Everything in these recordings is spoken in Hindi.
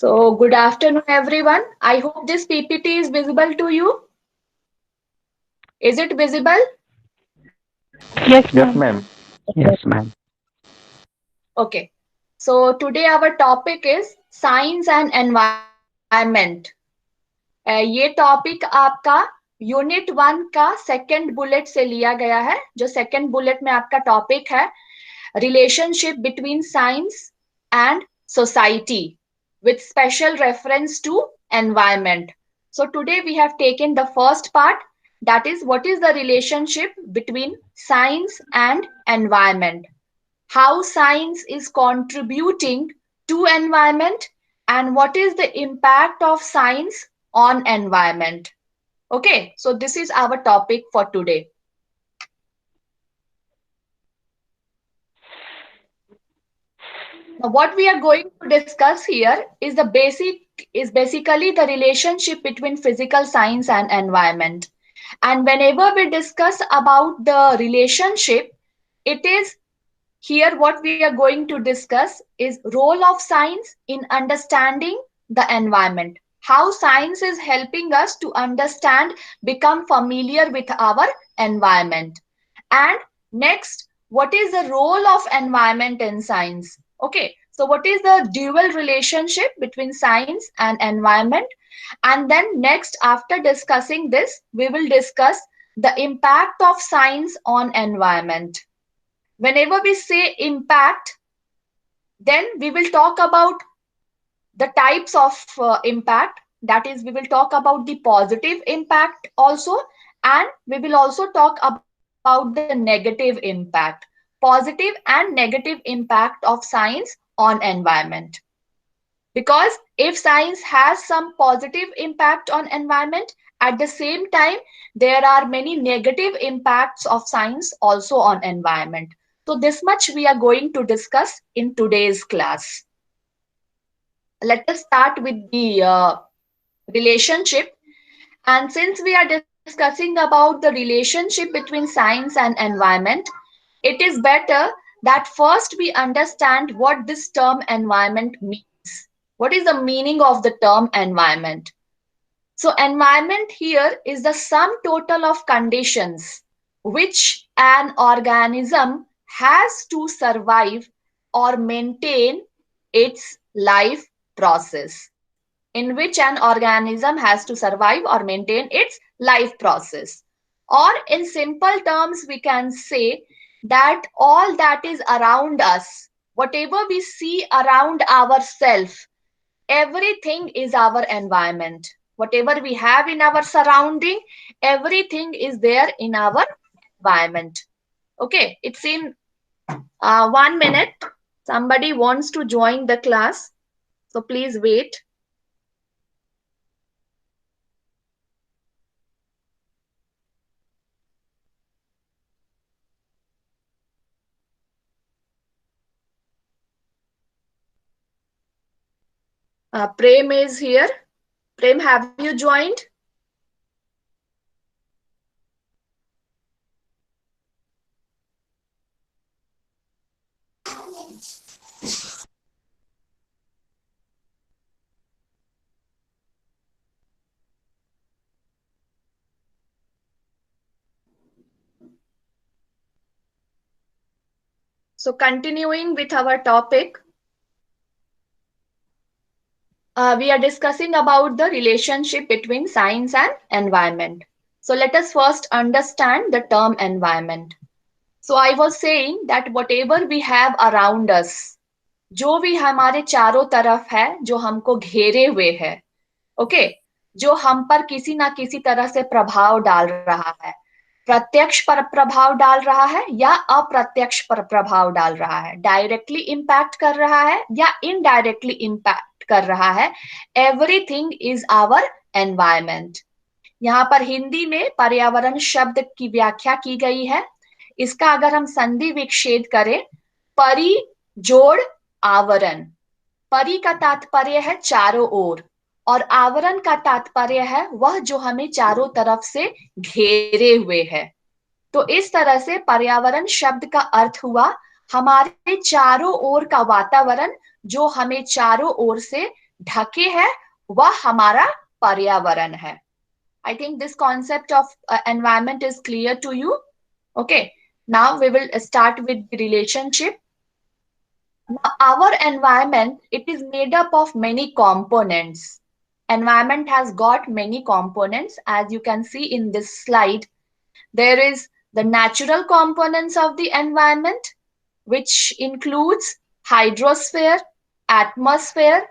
So, good afternoon, everyone. I hope this PPT is visible to you. Is it visible? Yes, Yes, ma'am. ma'am. Yes, ma'am. Okay. So, today our topic is science and environment. ये टॉपिक आपका यूनिट 1 का सेकंड बुलेट से लिया गया है. जो सेकंड बुलेट में आपका टॉपिक है relationship between science and society with special reference to environment. So today we have taken the first part, that is what is the relationship between science and environment, how science is contributing to environment, and what is the impact of science on environment. Okay, so this is our topic for today. Now, what we are going to discuss here is basically the relationship between physical science and environment. And whenever we discuss about the relationship, it is here what we are going to discuss is role of science in understanding the environment. How science is helping us to understand, become familiar with our environment. And next, what is the role of environment in science? Okay, so what is the dual relationship between science and environment? And then next, after discussing this, we will discuss the impact of science on environment. Whenever we say impact, then we will talk about the types of impact. That is, we will talk about the positive impact also, and we will also talk about the negative impact, positive and negative impact of science on environment. Because if science has some positive impact on environment, at the same time there are many negative impacts of science also on environment. So this much we are going to discuss in today's class. Let us start with the relationship. And since we are discussing about the relationship between science and environment, it is better that first we understand what this term environment means. What is the meaning of the term environment? So, environment here is the sum total of conditions which an organism has to survive or maintain its life process. In which an organism has to survive or maintain its life process. Or, in simple terms, we can say that all that is around us, whatever we see around ourselves, everything is our environment. Whatever we have in our surrounding, everything is there in our environment. Okay, it's in 1 minute. Somebody wants to join the class, so please wait. Prem is here. Prem, have you joined? So, continuing with our topic, we are discussing about the relationship between science and environment. So, let us first understand the term environment. So, I was saying that whatever we have around us, जो भी हमारे चारों तरफ है, जो हमको घेरे हुए है, ओके, जो हम पर किसी ना किसी तरह से प्रभाव डाल रहा है, प्रत्यक्ष पर प्रभाव डाल रहा है या अप्रत्यक्ष पर प्रभाव डाल रहा है, डायरेक्टली इंपैक्ट कर रहा है या इनडायरेक्टली इंपैक्ट कर रहा है, एवरीथिंग इज आवर एनवायरमेंट. यहाँ पर हिंदी में पर्यावरण शब्द की व्याख्या की गई है. इसका अगर हम संधि विच्छेद करें, परि जोड़ आवरण. परि का तात्पर्य है चारों ओर और आवरण का तात्पर्य है वह जो हमें चारों तरफ से घेरे हुए है. तो इस तरह से पर्यावरण शब्द का अर्थ हुआ हमारे चारों ओर का वातावरण जो हमें चारों ओर से ढके है वह हमारा पर्यावरण है. I think this concept of environment is clear to you. Okay, now we will start with the relationship. Now, our environment, it is made up of many components. Environment has got many components, as you can see in this slide. There is the natural components of the environment, which includes hydrosphere, atmosphere,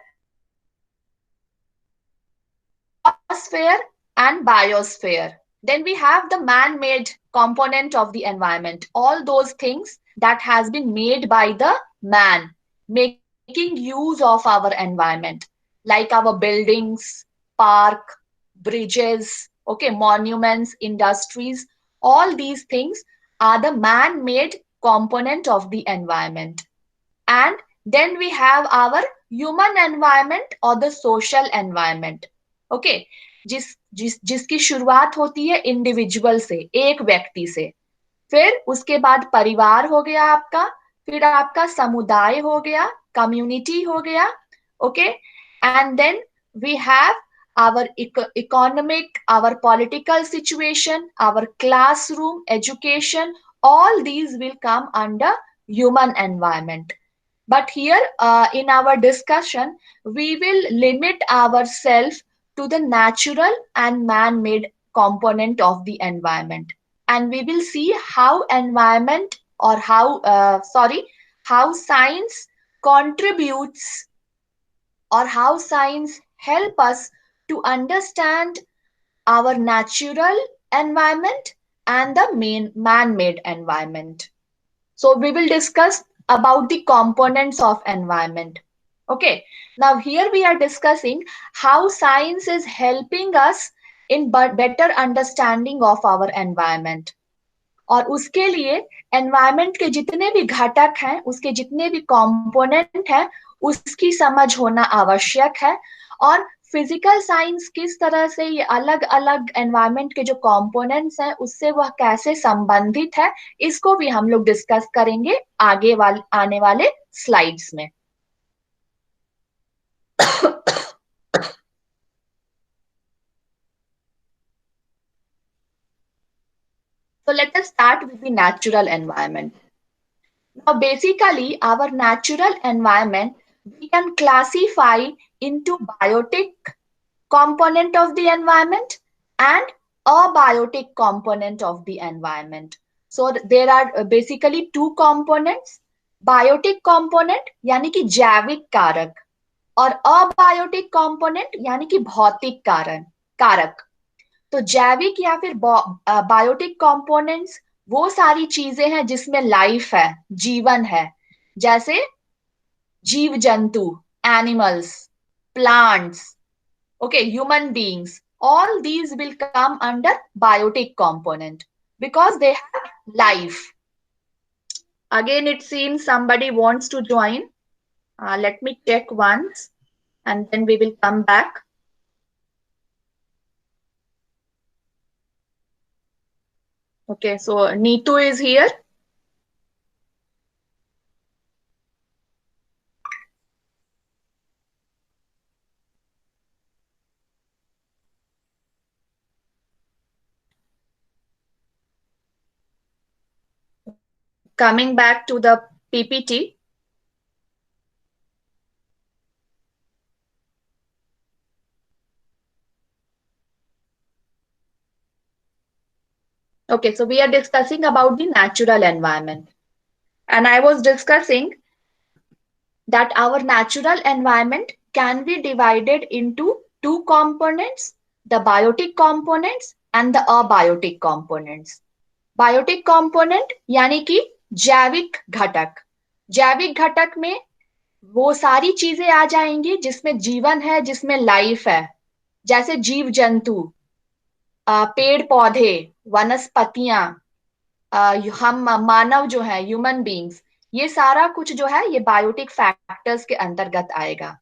geosphere, and biosphere. Then we have the man-made component of the environment, all those things that has been made by the man, making use of our environment, like our buildings, park, bridges, okay, monuments, industries, all these things are the man-made component of the environment. And then we have our human environment or the social environment. Okay okay? जिसकी शुरुआत होती है इंडिविजुअल से, एक व्यक्ति से. फिर उसके बाद परिवार हो गया आपका, फिर आपका समुदाय हो गया, कम्युनिटी हो गया. Okay, and then we have our economic, our political situation, our classroom, education, all these will come under human environment. But here in our discussion, we will limit ourselves to the natural and man-made component of the environment. And we will see how environment or how science contributes or how science help us to understand our natural environment and the main man-made environment. So we will discuss about the components of environment. Okay, now here we are discussing how science is helping us in better understanding of our environment. और उसके लिए एनवायरनमेंट के जितने भी घटक हैं, उसके जितने भी कंपोनेंट हैं, उसकी समझ होना आवश्यक है. और फिजिकल साइंस किस तरह से ये अलग अलग एनवायरनमेंट के जो कंपोनेंट्स हैं उससे वह कैसे संबंधित है, इसको भी हम लोग डिस्कस करेंगे आने वाले स्लाइड्स में. So let us start with the natural environment. Now, basically, our natural environment we can classify into biotic component of the environment and abiotic component of the environment. So there are basically two components. Biotic component यानी कि जैविक कारक और अबायोटिक कंपोनेंट यानी कि भौतिक कारक. तो जैविक या फिर बायोटिक कंपोनेंट्स वो सारी चीजें हैं जिसमें लाइफ है, जीवन है, जैसे जीव जंतु, animals, plants, okay, human beings, all these will come under biotic component because they have life. Again, it seems somebody wants to join. Let me check once and then we will come back. Okay, so Neetu is here. Coming back to the PPT. Okay, so we are discussing about the natural environment. And I was discussing that our natural environment can be divided into two components, the biotic components and the abiotic components. Biotic component यानी कि जैविक घटक. जैविक घटक में वो सारी चीजें आ जाएंगी जिसमें जीवन है, जिसमें लाइफ है, जैसे जीव जंतु, पेड़ पौधे, वनस्पतियां, हम मानव जो है, ह्यूमन बींग्स, ये सारा कुछ जो है ये बायोटिक फैक्टर्स के अंतर्गत आएगा.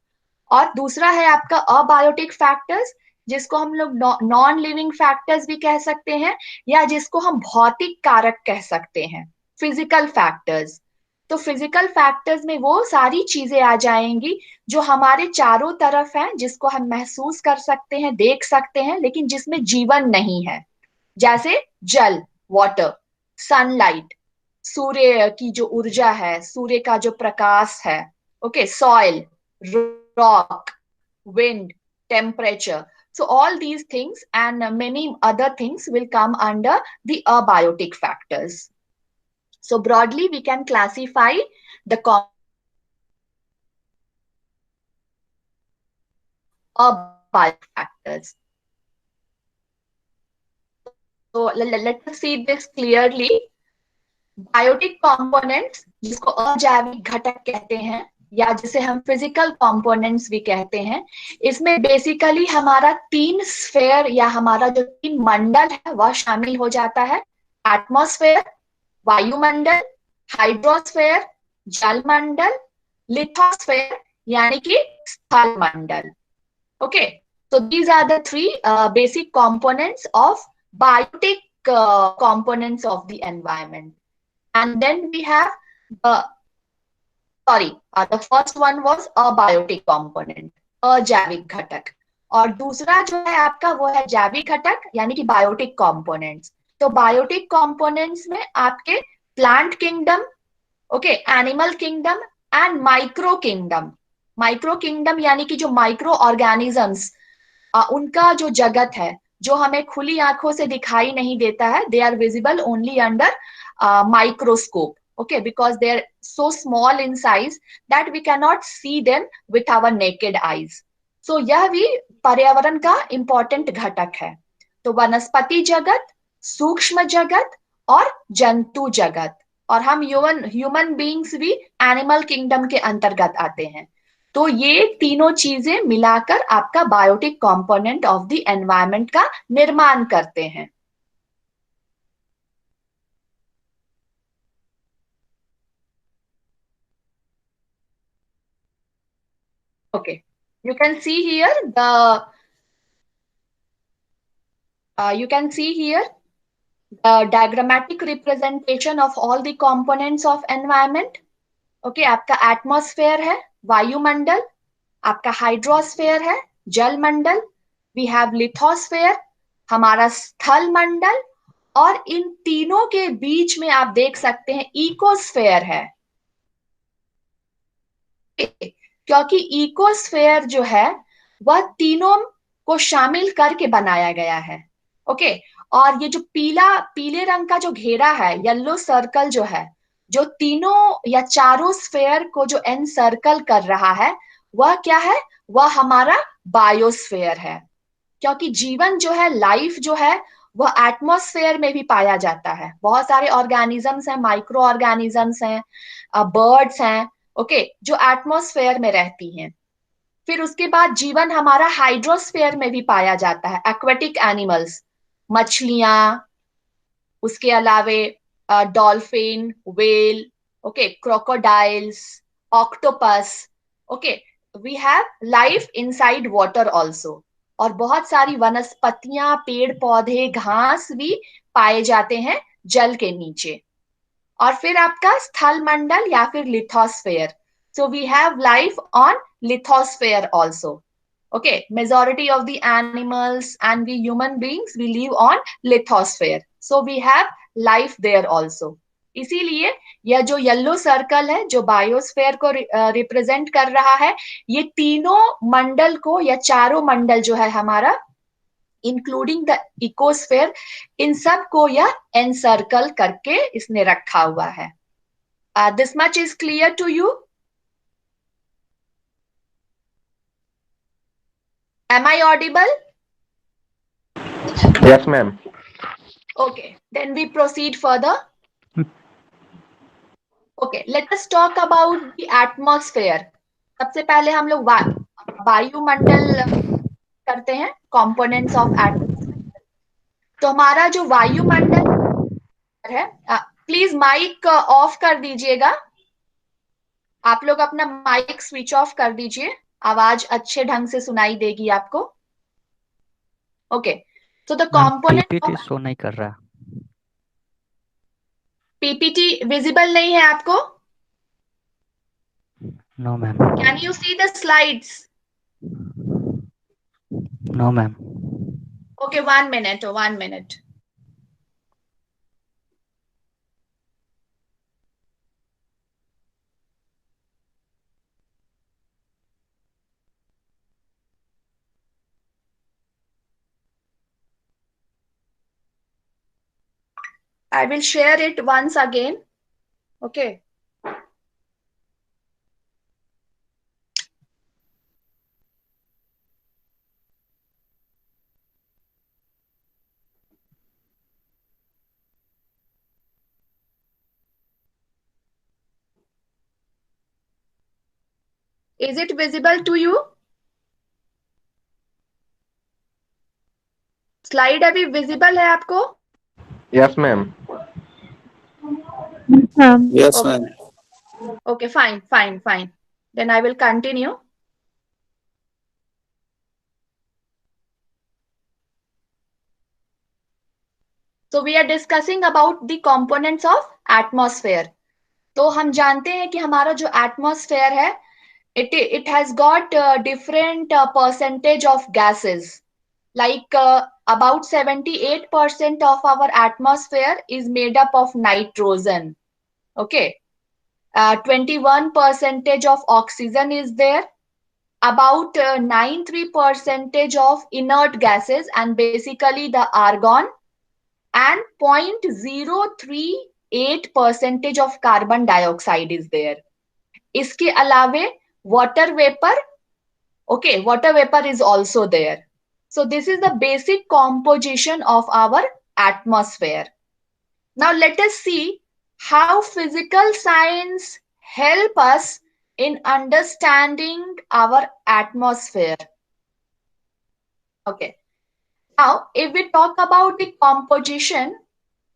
और दूसरा है आपका अबायोटिक फैक्टर्स, जिसको हम लोग नॉन लिविंग फैक्टर्स भी कह सकते हैं या जिसको हम भौतिक कारक कह सकते हैं, फिजिकल फैक्टर्स. तो फिजिकल फैक्टर्स में वो सारी चीजें आ जाएंगी जो हमारे चारों तरफ है, जिसको हम महसूस कर सकते हैं, देख सकते हैं, लेकिन जिसमें जीवन नहीं है। जैसे जल, वाटर, सनलाइट, सूर्य की जो ऊर्जा है, सूर्य का जो प्रकाश है, okay, soil, rock, wind, temperature. So all these things and many other things will come under the abiotic factors. So broadly, we can classify the abiotic factors. So let us see this clearly. Biotic components, जिसको अजैविक घटक कहते हैं, या जिसे हम फिजिकल कंपोनेंट्स भी कहते हैं, इसमें बेसिकली हमारा तीन स्फेयर या हमारा जो तीन मंडल है वह शामिल हो जाता है। एटमॉस्फेयर, वायुमंडल, हाइड्रोस्फेयर, जलमंडल, लिथोस्फेयर यानी कि स्थल मंडल। Okay, so these are the three basic components of biotic components of the environment. And then we have the, sorry, the first one was abiotic component, अजैविक घटक। और दूसरा जो है आपका वो है जैविक घटक यानी कि बायोटिक कंपोनेंट्स। तो बायोटिक कंपोनेंट्स में आपके plant kingdom, okay, animal kingdom and micro kingdom. Micro kingdom यानी कि जो माइक्रो ऑर्गेनिजम्स, उनका जो जगत है जो हमें खुली आंखों से दिखाई नहीं देता है, they are visible only under microscope, okay, because they are so small in size that we cannot see them with our naked eyes. So यह भी पर्यावरण का इंपॉर्टेंट घटक है। तो वनस्पति जगत, सूक्ष्म जगत और जंतु जगत, और हम ह्यूमन बीइंग्स भी एनिमल किंगडम के अंतर्गत आते हैं। तो ये तीनों चीजें मिलाकर आपका biotic component of the environment का निर्माण करते हैं। Okay, you can see here you can see here the diagrammatic representation of all the components of environment. Okay, आपका एटमॉस्फेयर है, वायुमंडल, आपका हाइड्रोस्फेयर है, जलमंडल, वी हैव लिथोस्फेयर, हमारा स्थल मंडल, और इन तीनों के बीच में आप देख सकते हैं इकोस्फेयर है। क्योंकि इकोस्फेयर जो है वह तीनों को शामिल करके बनाया गया है। ओके, और ये जो पीले रंग का जो घेरा है, येलो सर्कल जो है, जो तीनों या चारों स्फेयर को जो एन सर्कल कर रहा है, वह क्या है? वह हमारा बायोस्फेयर है। क्योंकि जीवन जो है, लाइफ जो है, वह एटमॉस्फेयर में भी पाया जाता है। बहुत सारे ऑर्गेनिजम्स हैं, माइक्रो ऑर्गेनिजम्स हैं, बर्ड्स हैं, ओके, जो एटमॉस्फेयर में रहती हैं। फिर उसके बाद जीवन हमारा हाइड्रोस्फेयर में भी पाया जाता है, एक्वेटिक एनिमल्स, मछलियां, उसके अलावे dolphin, whale, okay, crocodiles, octopus, okay, we have life inside water also. और बहुत सारी वनस्पतियां, पेड़ पौधे, घास भी पाए जाते हैं जल के नीचे। और फिर आपका स्थल मंडल या फिर lithosphere, so we have life on lithosphere also. Okay, majority of the animals and we human beings we live on lithosphere, so we have life there also. इसीलिए यह जो येलो सर्कल है जो बायोस्फेयर को रिप्रेजेंट कर रहा है, ये तीनों मंडल को या चारों मंडल जो है हमारा, इंक्लूडिंग द इकोस्फेयर, इन सब को यह एनसर्कल करके इसने रखा हुआ है। This much is clear to you? Am I audible? Yes, ma'am. Okay, then we proceed further. Okay, let us talk about the atmosphere. सबसे पहले हम लोग वायुमंडल करते हैं, components of atmosphere. तो हमारा जो वायुमंडल है, प्लीज माइक ऑफ कर दीजिएगा। आप लोग अपना माइक स्विच ऑफ कर दीजिए, आवाज अच्छे ढंग से सुनाई देगी आपको। ओके, तो द कंपोनेंट पीपीटी शो नहीं कर रहा। पीपीटी विजिबल नहीं है आपको? No, ma'am. Can you see the slides? No, ma'am. Okay, 1 minute or 1 minute. I will share it once again. Okay. Is it visible to you? Slide अभी विजिबल है आपको? Yes, ma'am. Yes, Okay, ma'am. okay, fine. Then I will continue. So we are discussing about the components of atmosphere. तो हम जानते हैं कि हमारा जो एटमॉस्फेयर है, it has got different percentage of gases. Like about 78% of our atmosphere is made up of nitrogen. Okay. 21% of oxygen is there. About 93% of inert gases and basically the argon, and 0.038% of carbon dioxide is there. इसके अलावे water vapor, okay, water vapor is also there. So this is the basic composition of our atmosphere. Now let us see how physical science help us in understanding our atmosphere. Okay. Now, if we talk about the composition,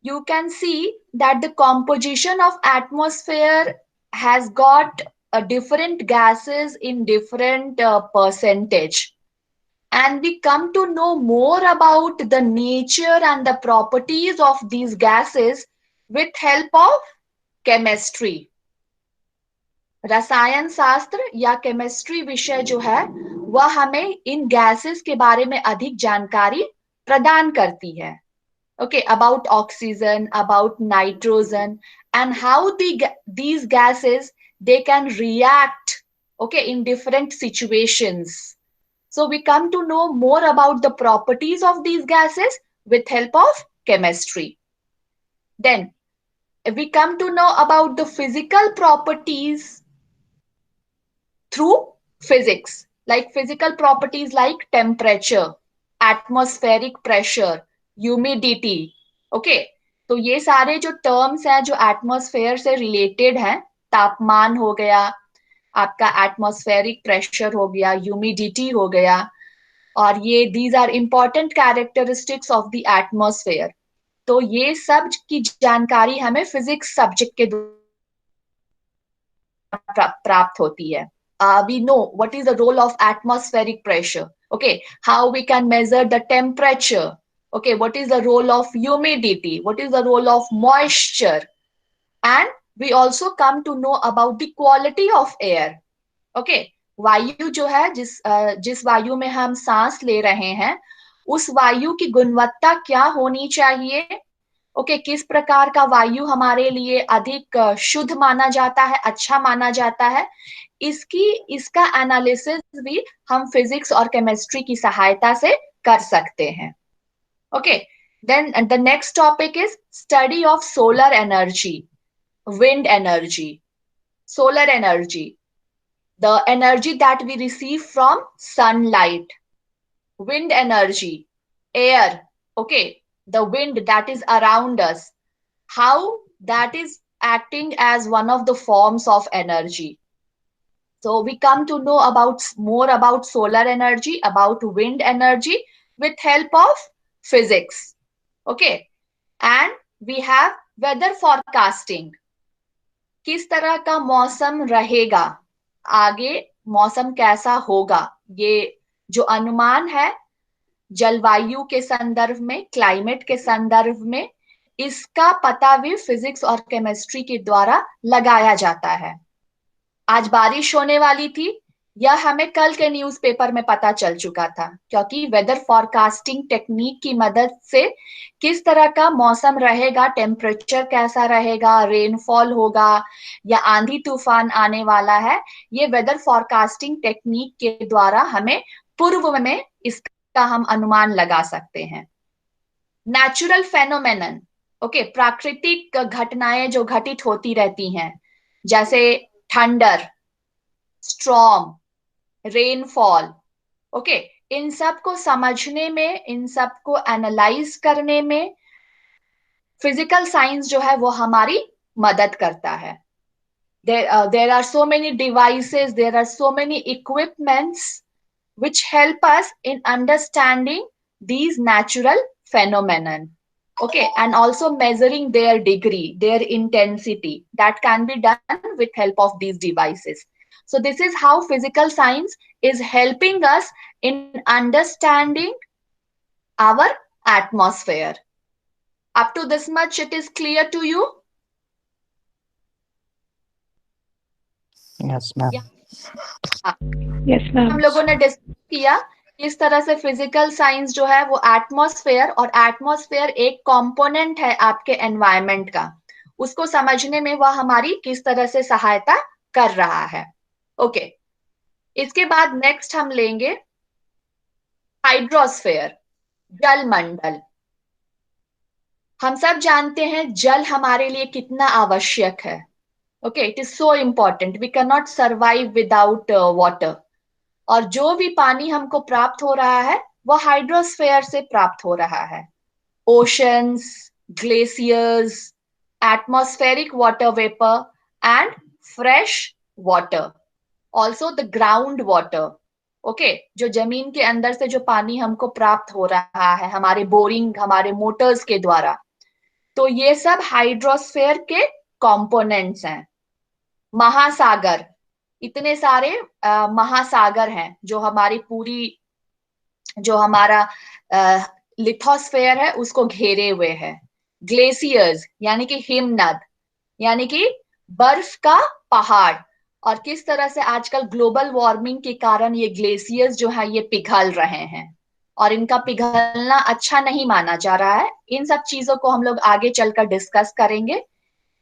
you can see that the composition of atmosphere has got different gases in different percentage. And we come to know more about the nature and the properties of these gases with help of chemistry. रसायन शास्त्र या केमिस्ट्री विषय जो है वह हमें इन गैसेस के बारे में अधिक जानकारी प्रदान करती है. Okay, about oxygen, about nitrogen, and how these gases they can react, okay, in different situations. So we come to know more about the properties of these gases with help of chemistry. Then we come to know about the physical properties through physics, like physical properties like temperature, atmospheric pressure, humidity. Okay, तो ये सारे जो टर्म्स हैं जो एटमॉस्फेयर से रिलेटेड हैं, तापमान हो गया, आपका एटमॉस्फेरिक प्रेशर हो गया, ह्यूमिडिटी हो गया, और ये these are important characteristics of the atmosphere. तो ये सब की जानकारी हमें फिजिक्स सब्जेक्ट के द्वारा प्राप्त होती है. We know what is the role of atmospheric pressure. Okay, how we can measure the temperature. Okay, what is the role of humidity? What is the role of moisture? And we also come to know about the quality of air. Okay, वायु जो है जिस वायु में हम सांस ले रहे हैं, उस वायु की गुणवत्ता क्या होनी चाहिए. ओके, किस प्रकार का वायु हमारे लिए अधिक शुद्ध माना जाता है, अच्छा माना जाता है, इसका एनालिसिस भी हम फिजिक्स और केमिस्ट्री की सहायता से कर सकते हैं. Okay, then the next topic is study of solar energy, wind energy. Solar energy, the energy that we receive from sunlight. Wind energy, air, okay, the wind that is around us, how that is acting as one of the forms of energy. So we come to know more about solar energy, about wind energy with help of physics. Okay, and we have weather forecasting. किस तरह का मौसम रहेगा, आगे मौसम कैसा होगा, ये जो अनुमान है जलवायु के संदर्भ में, क्लाइमेट के संदर्भ में, इसका पता भी फिजिक्स और केमिस्ट्री के द्वारा लगाया जाता है. आज बारिश होने वाली थी, यह हमें कल के न्यूज़पेपर में पता चल चुका था, क्योंकि वेदर फॉरकास्टिंग टेक्निक की मदद से किस तरह का मौसम रहेगा, टेम्परेचर कैसा रहेगा, रेनफॉल होगा या आंधी तूफान आने वाला है, ये वेदर फॉरकास्टिंग टेक्निक के द्वारा हमें पूर्व में इसका हम अनुमान लगा सकते हैं। नेचुरल फेनोमेनन, ओके, प्राकृतिक घटनाएं जो घटित होती रहती हैं, जैसे थंडर, स्ट्रॉम, रेनफॉल, ओके, इन सब को समझने में, इन सब को एनालाइज करने में फिजिकल साइंस जो है वो हमारी मदद करता है। there are so many devices, there are so many equipments which help us in understanding these natural phenomenon, okay, and also measuring their degree, their intensity, that can be done with help of these devices. So this is how physical science is helping us in understanding our atmosphere. Up to this much it is clear to you? Yes, ma'am. Yeah. Yes, ma'am. हम लोगों ने डिस्कस किया किस तरह से फिजिकल साइंस जो है वो एटमॉस्फेयर, और एटमॉस्फेयर एक कंपोनेंट है आपके एनवायरनमेंट का, उसको समझने में वह हमारी किस तरह से सहायता कर रहा है। ओके, इसके बाद नेक्स्ट हम लेंगे हाइड्रोस्फेयर, जल मंडल। हम सब जानते हैं जल हमारे लिए कितना आवश्यक है। Okay, it is so important, we can not survive without water. और जो भी पानी हमको प्राप्त हो रहा है वह हाइड्रोस्फेयर से प्राप्त हो रहा है। Oceans, glaciers, atmospheric water vapour and fresh water, also the ground water, okay, जो जमीन के अंदर से जो पानी हमको प्राप्त हो रहा है हमारे बोरिंग, हमारे मोटर्स के द्वारा, तो ये सब हाइड्रोस्फेयर के कंपोनेंट्स हैं। महासागर, इतने सारे महासागर हैं जो हमारी पूरी, जो हमारा लिथोस्फेयर है उसको घेरे हुए है। ग्लेशियर्स यानी कि हिमनद, यानी कि बर्फ का पहाड़, और किस तरह से आजकल ग्लोबल वार्मिंग के कारण ये ग्लेशियर्स जो है ये पिघल रहे हैं, और इनका पिघलना अच्छा नहीं माना जा रहा है। इन सब चीजों को हम लोग आगे चलकर डिस्कस करेंगे,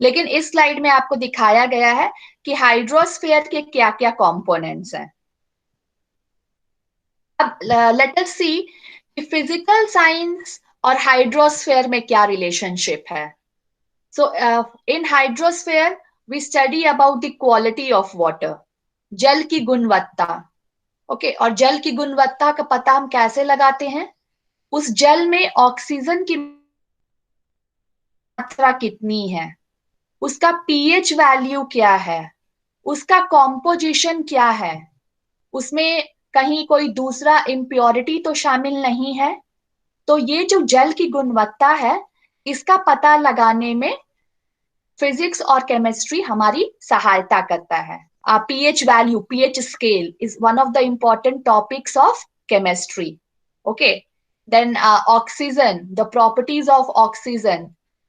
लेकिन इस स्लाइड में आपको दिखाया गया है कि हाइड्रोस्फीयर के क्या क्या कंपोनेंट्स हैं। अब लेट अस सी कि फिजिकल साइंस और हाइड्रोस्फीयर में क्या रिलेशनशिप है। So in hydrosphere we study about the quality of water, जल की गुणवत्ता, ओके, और जल की गुणवत्ता का पता हम कैसे लगाते हैं? उस जल में ऑक्सीजन की मात्रा कितनी है, उसका पीएच वैल्यू क्या है, उसका कॉम्पोजिशन क्या है, उसमें कहीं कोई दूसरा इम्प्योरिटी तो शामिल नहीं है। तो ये जो जल की गुणवत्ता है इसका पता लगाने में फिजिक्स और केमिस्ट्री हमारी सहायता करता है। PH value, pH scale is one of the important topics of chemistry. Okay, then oxygen, the properties of oxygen,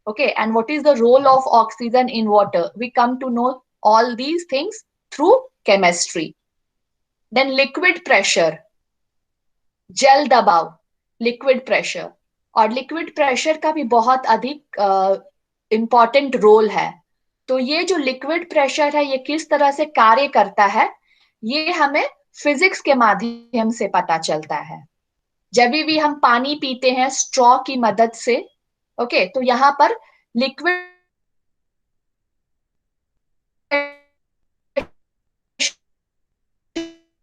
okay, and what is the role of oxygen in water, we come to know all these things through chemistry. Then liquid pressure, जल दबाव, लिक्विड प्रेशर, और लिक्विड प्रेशर का भी बहुत अधिक इंपॉर्टेंट रोल है। तो ये जो लिक्विड प्रेशर है ये किस तरह से कार्य करता है, ये हमें फिजिक्स के माध्यम से पता चलता है। जब भी हम पानी पीते हैं स्ट्रॉ की मदद से, ओके, तो यहाँ पर लिक्विड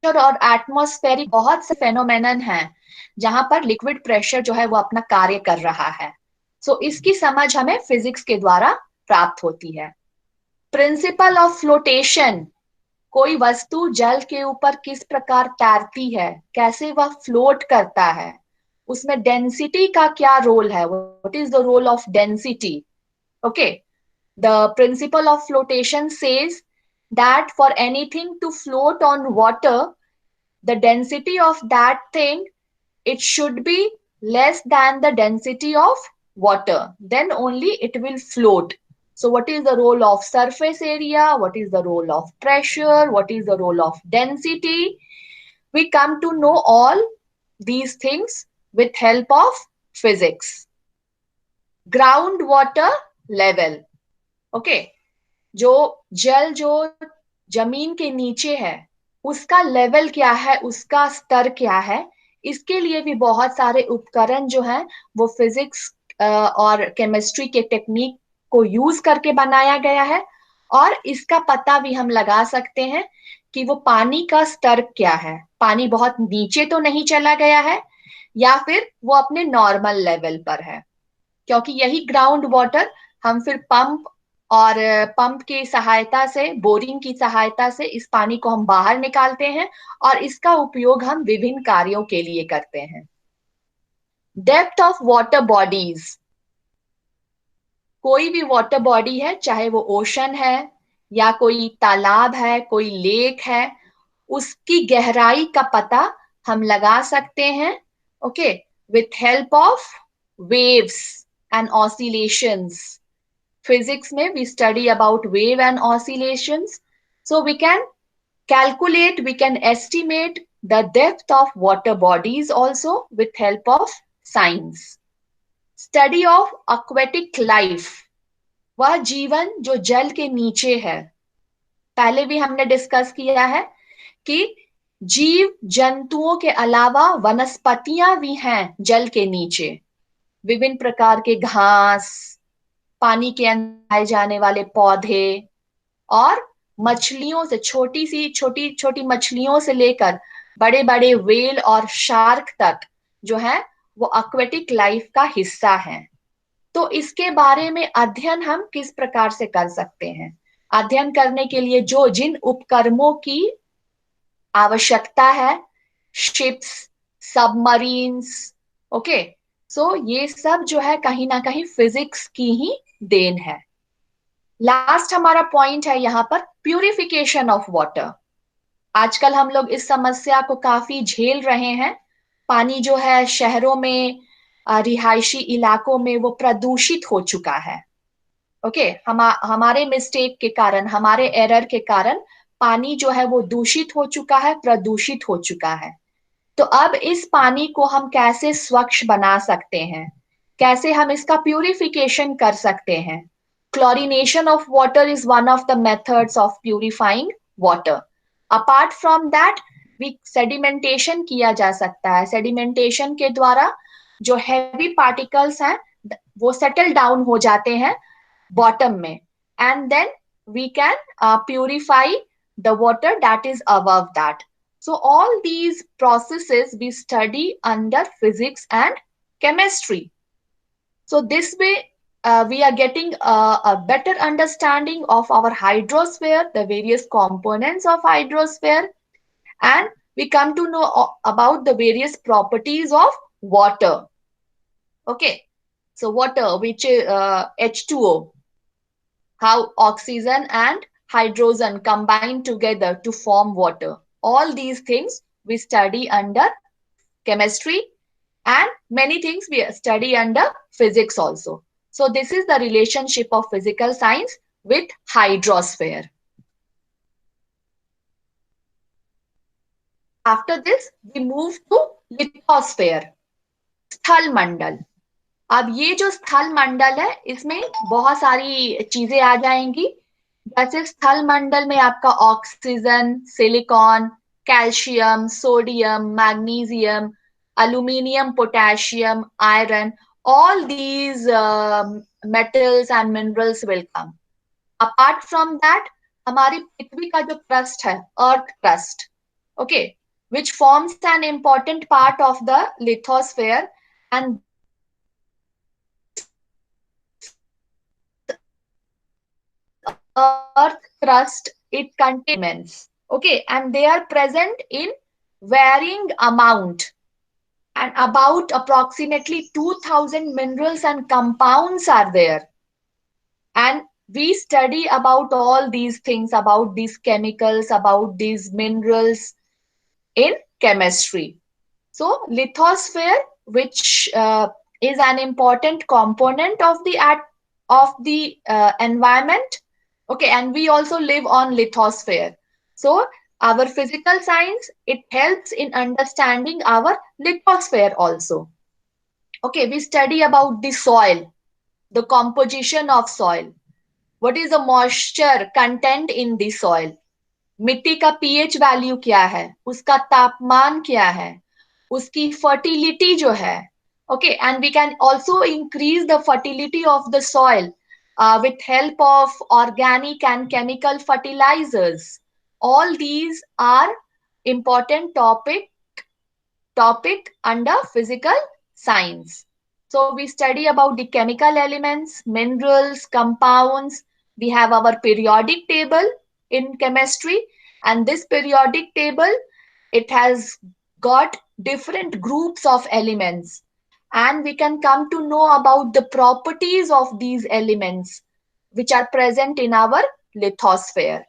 और एटमॉस्फेरिक बहुत से फेनोमेनन हैं जहां पर लिक्विड प्रेशर जो है वो अपना कार्य कर रहा है। सो इसकी समझ हमें फिजिक्स के द्वारा प्राप्त होती है। प्रिंसिपल ऑफ फ्लोटेशन, कोई वस्तु जल के ऊपर किस प्रकार तैरती है, कैसे वह फ्लोट करता है, उसमें डेंसिटी का क्या रोल है, what is the role of density. Okay, the principle of flotation says that for anything to float on water, the density of that thing, it should be less than the density of water, then only it will float. So what is the role of surface area? What is the role of pressure? What is the role of density? We come to know all these things with help of physics. Groundwater level. Okay. जो जल जो जमीन के नीचे है उसका लेवल क्या है, उसका स्तर क्या है, इसके लिए भी बहुत सारे उपकरण जो हैं वो फिजिक्स और केमिस्ट्री के टेक्निक को यूज करके बनाया गया है। और इसका पता भी हम लगा सकते हैं कि वो पानी का स्तर क्या है, पानी बहुत नीचे तो नहीं चला गया है या फिर वो अपने नॉर्मल लेवल पर है। क्योंकि यही ग्राउंड वाटर हम फिर पंप और पंप की सहायता से, बोरिंग की सहायता से इस पानी को हम बाहर निकालते हैं और इसका उपयोग हम विभिन्न कार्यों के लिए करते हैं। Depth of water bodies. कोई भी वाटर बॉडी है, चाहे वो ओशन है या कोई तालाब है, कोई लेक है, उसकी गहराई का पता हम लगा सकते हैं, okay, with help of waves and oscillations. Physics में we study about wave and oscillations. So we can calculate, we can estimate the depth of water bodies also with help of science. Study of aquatic life. वह जीवन जो जल के नीचे है। पहले भी हमने डिस्कस किया है कि जीव जंतुओं के अलावा वनस्पतियां भी हैं जल के नीचे। विभिन्न प्रकार के घास, पानी के अंदर पाए जाने वाले पौधे और मछलियों से, छोटी छोटी मछलियों से लेकर बड़े बड़े व्हेल और शार्क तक जो है वो एक्वेटिक लाइफ का हिस्सा है। तो इसके बारे में अध्ययन हम किस प्रकार से कर सकते हैं? अध्ययन करने के लिए जो जिन उपकरणों की आवश्यकता है, शिप्स, सबमरीन्स, ओके, सो ये सब जो है कहीं ना कहीं फिजिक्स की ही देन है। लास्ट हमारा पॉइंट है यहाँ पर प्यूरिफिकेशन ऑफ वाटर। आजकल हम लोग इस समस्या को काफी झेल रहे हैं। पानी जो है शहरों में, रिहायशी इलाकों में वो प्रदूषित हो चुका है। ओके, हमारे मिस्टेक के कारण, हमारे एरर के कारण पानी जो है वो दूषित हो चुका है, प्रदूषित हो चुका है। तो अब इस पानी को हम कैसे स्वच्छ बना सकते हैं, कैसे हम इसका प्यूरिफिकेशन कर सकते हैं? Chlorination of water is one of the methods of purifying water. Apart from that, sedimentation किया जा सकता है। Sedimentation के द्वारा जो heavy particles हैं वो settle down हो जाते हैं bottom में, and then we can purify the water that is above that. So all these processes we study under physics and chemistry. So this way we are getting a better understanding of our hydrosphere, the various components of hydrosphere, and we come to know about the various properties of water. Okay, so water, which is H2O, how oxygen and hydrogen combine together to form water. All these things we study under chemistry, and many things we study under physics also. So this is the relationship of physical science with hydrosphere. After this, we move to lithosphere, स्थल मंडल। अब ये जो स्थल मंडल है इसमें बहुत सारी चीजें आ जाएंगी। जैसे स्थल मंडल में आपका oxygen, silicon, calcium, sodium, magnesium, aluminium, potassium, iron, all these metals and minerals will come. Apart from that, हमारी पृथ्वी का जो crust है, earth crust, okay, which forms an important part of the lithosphere, and earth crust, it contains, okay, and they are present in varying amount. And about approximately 2000 minerals and compounds are there. And we study about all these things, about these chemicals, about these minerals in chemistry. So lithosphere, which is an important component of the of the environment. Okay, and we also live on lithosphere. So our physical science, it helps in understanding our lithosphere also. Okay, we study about the soil, the composition of soil. What is the moisture content in the soil? मिट्टी का पीएच वैल्यू क्या है, उसका तापमान क्या है, उसकी फर्टिलिटी जो है. Okay, and we can also increase the fertility of the soil with help of organic and chemical fertilizers. All these are important topic under physical science. So we study about the chemical elements, minerals, compounds. We have our periodic table in chemistry, and this periodic table, it has got different groups of elements, and we can come to know about the properties of these elements which are present in our lithosphere.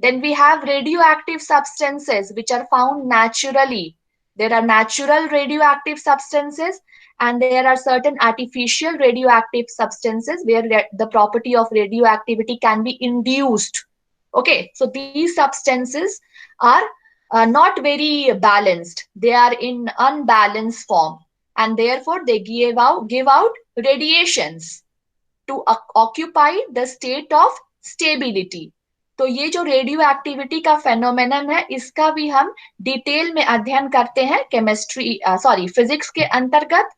Then we have radioactive substances which are found naturally. There are natural radioactive substances, and there are certain artificial radioactive substances where the property of radioactivity can be induced. Okay, so these substances are not very balanced. They are in unbalanced form, and therefore they give out radiations to occupy the state of stability. तो ये जो रेडियो एक्टिविटी का फेनोमेनन है, इसका भी हम डिटेल में अध्ययन करते हैं केमिस्ट्री फिजिक्स के अंतर्गत.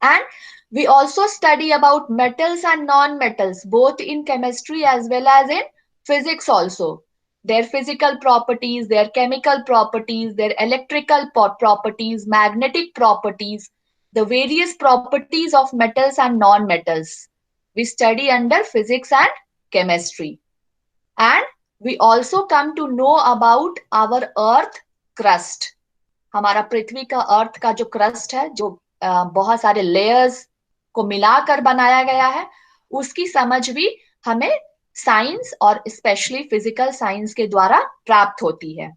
And we also study about metals and non-metals both in chemistry as well as in physics also. Their physical properties, their chemical properties, their electrical properties, magnetic properties, the various properties of metals and non-metals. We study under physics and chemistry. And we also come to know about our earth crust. हमारा पृथ्वी का अर्थ का जो क्रस्ट है, जो बहुत सारे लेयर्स को मिलाकर बनाया गया है, उसकी समझ भी हमें साइंस और स्पेशली फिजिकल साइंस के द्वारा प्राप्त होती है.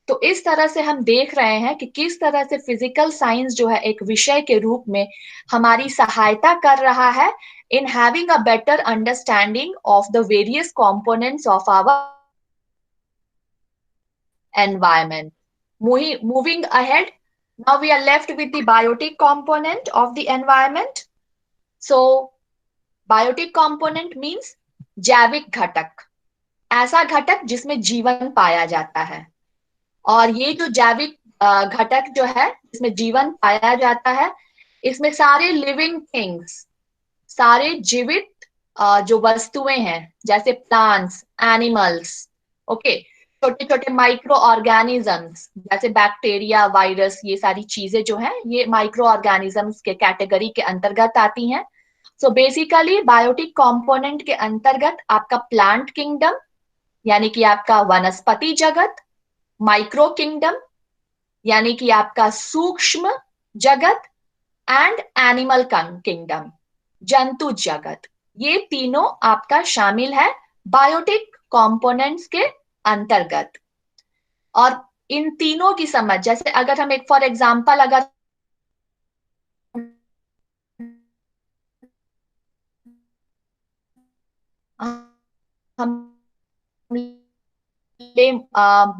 तो इस तरह से हम देख रहे हैं कि किस तरह से फिजिकल साइंस जो है एक विषय के रूप में हमारी सहायता कर रहा है in having a better understanding of the various components of our environment. Moving ahead, now we are left with the biotic component of the environment. So, biotic component means जैविक घटक, ऐसा घटक जिसमें जीवन पाया जाता है. और ये जो जैविक घटक जो है जिसमें जीवन पाया जाता है, इसमें सारे लिविंग थिंग्स, सारे जीवित जो वस्तुएं हैं, जैसे प्लांट्स, एनिमल्स, ओके, छोटे छोटे माइक्रो ऑर्गेनिजम्स जैसे बैक्टीरिया, वायरस, ये सारी चीजें जो हैं ये माइक्रो ऑर्गेनिजम्स के कैटेगरी के अंतर्गत आती हैं. सो बेसिकली बायोटिक कंपोनेंट के अंतर्गत आपका प्लांट किंगडम यानी कि आपका वनस्पति जगत, माइक्रो किंगडम यानी कि आपका सूक्ष्म जगत, एंड एनिमल किंगडम, जंतु जगत, ये तीनों आपका शामिल है बायोटिक कंपोनेंट्स के अंतर्गत. और इन तीनों की समझ, जैसे अगर हम एक फॉर एग्जांपल अगर हम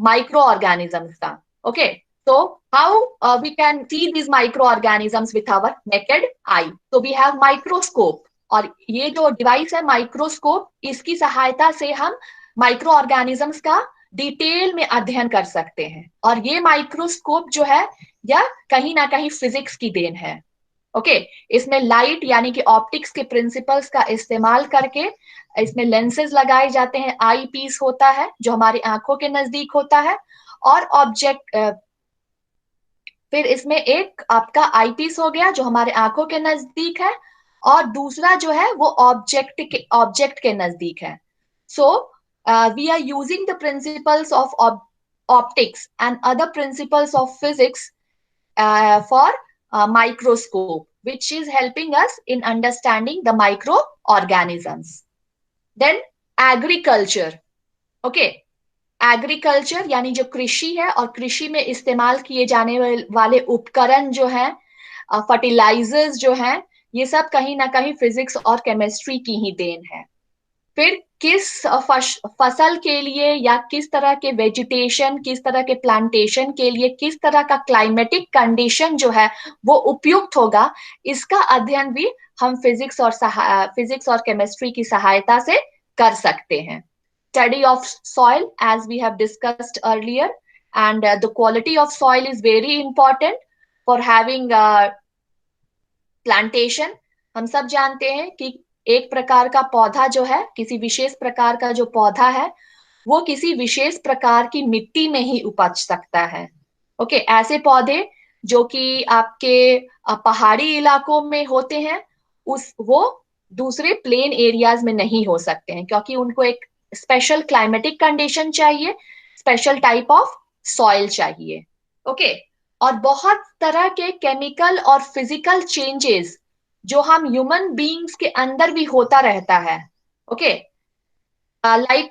microorganisms का, okay, so how we can see these microorganisms with our naked eye? So we have microscope, और ये जो डिवाइस है माइक्रोस्कोप, इसकी सहायता से हम माइक्रो ऑर्गेनिजम्स का डिटेल में अध्ययन कर सकते हैं. और ये माइक्रोस्कोप जो है यह कहीं ना कहीं फिजिक्स की देन है. ओके, इसमें लाइट यानी कि ऑप्टिक्स के प्रिंसिपल्स का इस्तेमाल करके इसमें लेंसेज लगाए जाते हैं. आई पीस होता है जो हमारी आंखों के नजदीक होता है, और ऑब्जेक्ट, फिर इसमें एक आपका आई पीस हो गया जो हमारे आंखों के नजदीक है, और दूसरा जो है वो ऑब्जेक्ट के नजदीक है. So we are using the principles of optics and other principles of physics for microscope, which is helping us in understanding the microorganisms. Then agriculture, okay, agriculture यानी जो कृषि है, और कृषि में इस्तेमाल किए जाने वाले उपकरण जो हैं, फर्टिलाइजर्स जो हैं, ये सब कहीं ना कहीं फिजिक्स और केमिस्ट्री की ही देन है। फिर किस फसल के लिए या किस तरह के वेजिटेशन, किस तरह के प्लांटेशन के लिए किस तरह का क्लाइमेटिक कंडीशन जो है वो उपयुक्त होगा, इसका अध्ययन भी हम फिजिक्स और केमिस्ट्री की सहायता से कर सकते हैं। Study of soil, as we have discussed earlier, and the quality of soil is very important for having plantation. हम सब जानते हैं कि एक प्रकार का पौधा जो है, किसी विशेष प्रकार का जो पौधा है, वो किसी विशेष प्रकार की मिट्टी में ही उपज सकता है। ओके, ऐसे पौधे जो कि आपके पहाड़ी इलाकों में होते हैं, वो दूसरे प्लेन एरियाज में नहीं हो सकते हैं, क्योंकि उनको एक स्पेशल क्लाइमेटिक कंडीशन चाहिए, स्पेशल टाइप ऑफ सॉइल चाहिए। ओके, और बहुत तरह के केमिकल और फिजिकल चेंजेस जो हम ह्यूमन बीइंग्स के अंदर भी होता रहता है। Okay, like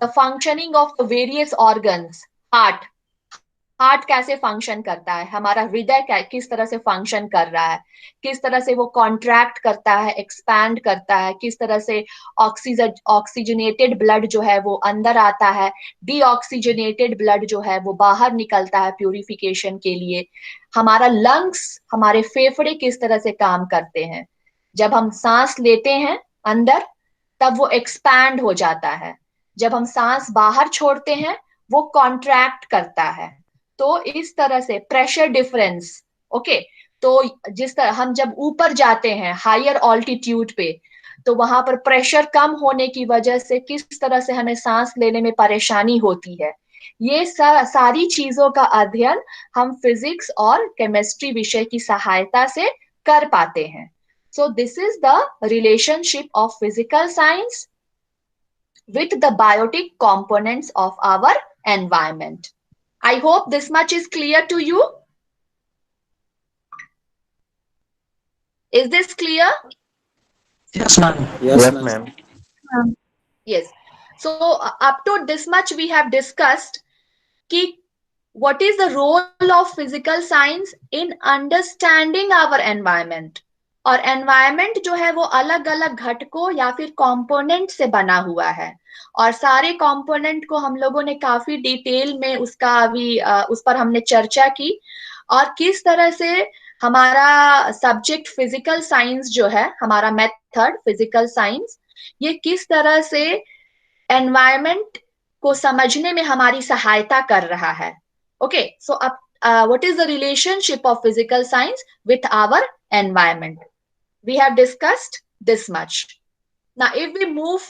the functioning of the various organs. Heart, heart कैसे फंक्शन करता है, हमारा हृदय किस तरह से फंक्शन कर रहा है, किस तरह से वो कॉन्ट्रैक्ट करता है, एक्सपैंड करता है, किस तरह से ऑक्सीजनेटेड ब्लड जो है वो अंदर आता है, डीऑक्सीजनेटेड ब्लड जो है वो बाहर निकलता है प्यूरिफिकेशन के लिए। हमारा लंग्स, हमारे फेफड़े किस तरह से काम करते हैं, जब हम सांस लेते हैं अंदर तब वो एक्सपैंड हो जाता है, जब हम सांस बाहर छोड़ते हैं वो कॉन्ट्रैक्ट करता है। तो इस तरह से प्रेशर डिफरेंस। ओके, तो जिस तरह हम जब ऊपर जाते हैं हायर ऑल्टीट्यूड पे, तो वहां पर प्रेशर कम होने की वजह से किस तरह से हमें सांस लेने में परेशानी होती है, ये सारी चीजों का अध्ययन हम फिजिक्स और केमिस्ट्री विषय की सहायता से कर पाते हैं। So this is the relationship of physical science with the biotic components of our environment. I hope this much is clear to you. Is this clear? Yes, ma'am. Yes, ma'am. Yes. So up to this much we have discussed ki what is the role of physical science in understanding our environment. और एनवायरमेंट जो है वो अलग अलग घटकों या फिर कंपोनेंट से बना हुआ है, और सारे कंपोनेंट को हम लोगों ने काफी डिटेल में उसका अभी उस पर हमने चर्चा की, और किस तरह से हमारा सब्जेक्ट फिजिकल साइंस जो है, हमारा मेथड फिजिकल साइंस, ये किस तरह से एनवायरमेंट को समझने में हमारी सहायता कर रहा है। ओके, सो अब what is the relationship of physical science with our environment? We have discussed this much. Now, if we move